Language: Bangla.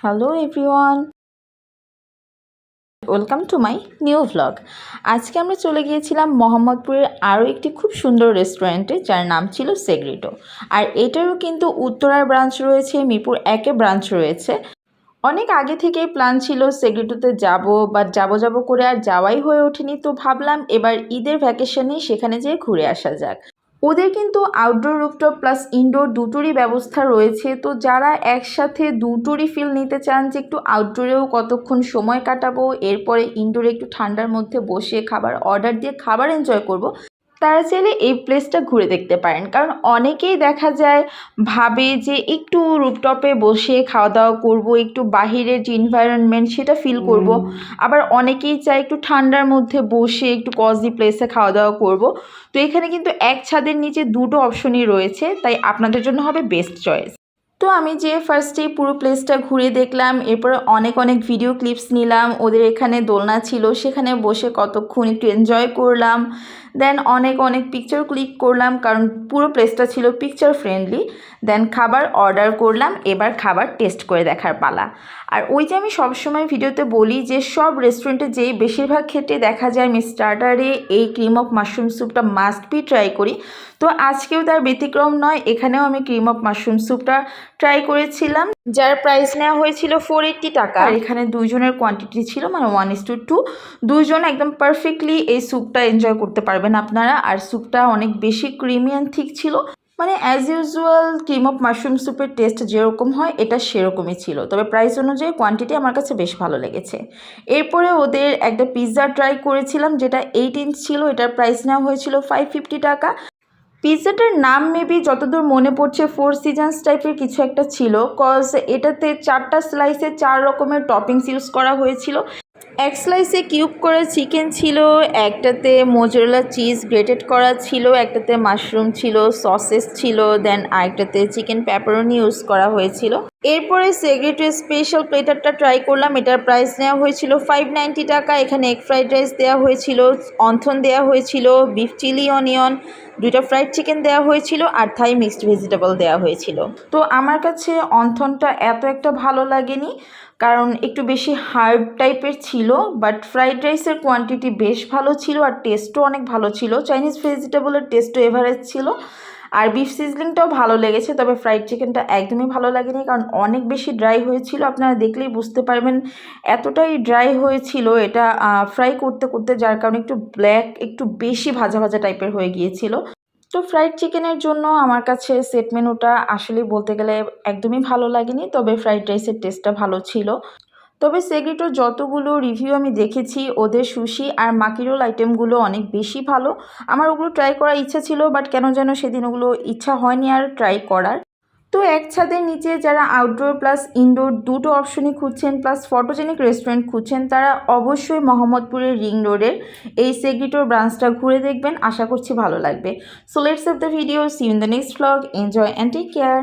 Hello everyone, welcome to my new vlog. আজকে আমরা চলে গিয়েছিলাম মোহাম্মদপুরের আরও একটি খুব সুন্দর রেস্টুরেন্টে, যার নাম ছিল সেগ্রিটো। আর এটারও কিন্তু উত্তরার ব্রাঞ্চ রয়েছে, মিরপুর 1-এ ব্রাঞ্চ রয়েছে। অনেক আগে থেকেই প্ল্যান ছিল সেগ্রিটোতে যাব, বাট যাব করে আর যাওয়াই হয়ে ওঠেনি। তো ভাবলাম এবার ঈদের ভ্যাকেশনেই সেখানে যেয়ে ঘুরে আসা যাক। ওদের কিন্তু আউটডোর রুফটপ প্লাস ইনডোর দুটোরই ব্যবস্থা রয়েছে। তো যারা একসাথে দুটোরই ফিল নিতে চান যে একটু আউটডোরেও কতক্ষণ সময় কাটাবো, এরপরে ইনডোরে একটু ঠান্ডার মধ্যে বসে খাবার অর্ডার দিয়ে খাবার এনজয় করব, তারা চাইলে এই প্লেসটা ঘুরে দেখতে পারেন। কারণ অনেকেই দেখা যায় ভাবে যে একটু রুফটপে বসে খাওয়া দাওয়া করব, একটু বাহিরের যে এনভায়রনমেন্ট সেটা ফিল করব। আবার অনেকেই চায় একটু ঠান্ডার মধ্যে বসে একটু কজি প্লেসে খাওয়া দাওয়া করব। তো এখানে কিন্তু এক ছাদের নিচে দুটো অপশনই রয়েছে, তাই আপনাদের জন্য হবে বেস্ট চয়েস। তো আমি যে ফার্স্টেই পুরো প্লেসটা ঘুরে দেখলাম, এরপরে অনেক ভিডিও ক্লিপস নিলাম। ওদের এখানে দোলনা ছিল, সেখানে বসে কতক্ষণ একটু এনজয় করলাম। দেন অনেক পিকচার ক্লিক করলাম, কারণ পুরো প্লেসটা ছিল পিকচার ফ্রেন্ডলি। দেন খাবার অর্ডার করলাম, এবার খাবার টেস্ট করে দেখার পালা। আর ওই যে আমি সবসময় ভিডিওতে বলি যে সব রেস্টুরেন্টে যেই বেশিরভাগ ক্ষেত্রে দেখা যায় আমি স্টার্টারে এই ক্রিম অফ মাশরুম স্যুপটা মাস্ট বি ট্রাই করি। তো আজকেও তার ব্যতিক্রম নয়, এখানেও আমি ক্রিম অফ মাশরুম স্যুপটা ট্রাই করেছিলাম, যার প্রাইস নেওয়া হয়েছিল 480 টাকা। আর এখানে দুইজনের কোয়ান্টিটি ছিল, মানে 1:2। দুইজন একদম পারফেক্টলি এই স্যুপটা এনজয় করতে পারবেন আপনারা। আর স্যুপটা অনেক বেশি ক্রিমি অ্যান্ড থিক ছিল, মানে as usual cream of mushroom স্যুপের টেস্ট যেরকম হয় এটা সেরকমই ছিল, তবে প্রাইস অনুযায়ী কোয়ান্টিটি আমার কাছে বেশ ভালো লেগেছে। এরপরে ওদের একটা পিৎজা ট্রাই করেছিলাম, যেটা 8 ইঞ্চ ছিল। এটার প্রাইস নেওয়া হয়েছিল 550 টাকা। পিৎজাটার নাম মেবি যতদূর মনে পড়ছে 4 সিজনস টাইপের কিছু একটা ছিল, কজ এটাতে 4টা স্লাইসে 4 রকমের টপিংস ইউজ করা হয়েছিল। এক স্লাইসে কিউব করা চিকেন ছিল, একটাতে মোজারেলা চিজ গ্রেটেড করা ছিল, একটাতে মাশরুম ছিল, সসেস ছিল, দেন আরেকটাতে চিকেন পেপারনি ইউজ করা হয়েছিল। এরপরে সেগ্রিটোর স্পেশাল প্লেটারটা ট্রাই করলাম, এটার প্রাইস নেওয়া হয়েছিল 590 টাকা। এখানে এগ ফ্রাইড রাইস দেওয়া হয়েছিল, অন্থন দেওয়া হয়েছিল, বিফ চিলি অনিয়ন, 2টা ফ্রাইড চিকেন দেওয়া হয়েছিল, আর থাই মিক্সড ভেজিটেবল দেওয়া হয়েছিল। তো আমার কাছে অন্থনটা এত একটা ভালো লাগেনি, কারণ একটু বেশি হার্ড টাইপের ছিল। বাট ফ্রাইড রাইসের কোয়ান্টিটি বেশ ভালো ছিল, আর টেস্টও অনেক ভালো ছিল। চাইনিজ ভেজিটেবলের টেস্টও এভারেজ ছিল। আর বিফ সিজলিংটাও ভালো লেগেছে, তবে ফ্রাইড চিকেনটা একদমই ভালো লাগেনি, কারণ অনেক বেশি ড্রাই হয়েছিল। আপনারা দেখলেই বুঝতে পারবেন এতটাই ড্রাই হয়েছিল এটা ফ্রাই করতে করতে, যার কারণে একটু ব্ল্যাক, একটু বেশি ভাজা ভাজা টাইপের হয়ে গিয়েছিল। তো ফ্রাইড চিকেনের জন্য আমার কাছে সেট মেনুটা আসলে বলতে গেলে একদমই ভালো লাগেনি, তবে ফ্রাইড রাইসের টেস্টটা ভালো ছিল। তবে সেগ্রিটোর যতগুলো রিভিউ আমি দেখেছি, ওদের সুশি আর মাকিরোল আইটেমগুলো অনেক বেশি ভালো। আমার ওগুলো ট্রাই করার ইচ্ছা ছিল, বাট কেন যেন সেদিন ওগুলো ইচ্ছা হয়নি আর ট্রাই করার। তো এক ছাদের নিচে যারা আউটডোর প্লাস ইনডোর দুটো অপশনই খুঁজছেন, প্লাস ফটোজেনিক রেস্টুরেন্ট খুঁজছেন, তারা অবশ্যই মোহাম্মদপুরের রিং রোডের এই সেগ্রিটোর ব্রাঞ্চটা ঘুরে দেখবেন। আশা করছি ভালো লাগবে। So let's save the video, see you in the next vlog, enjoy and take care.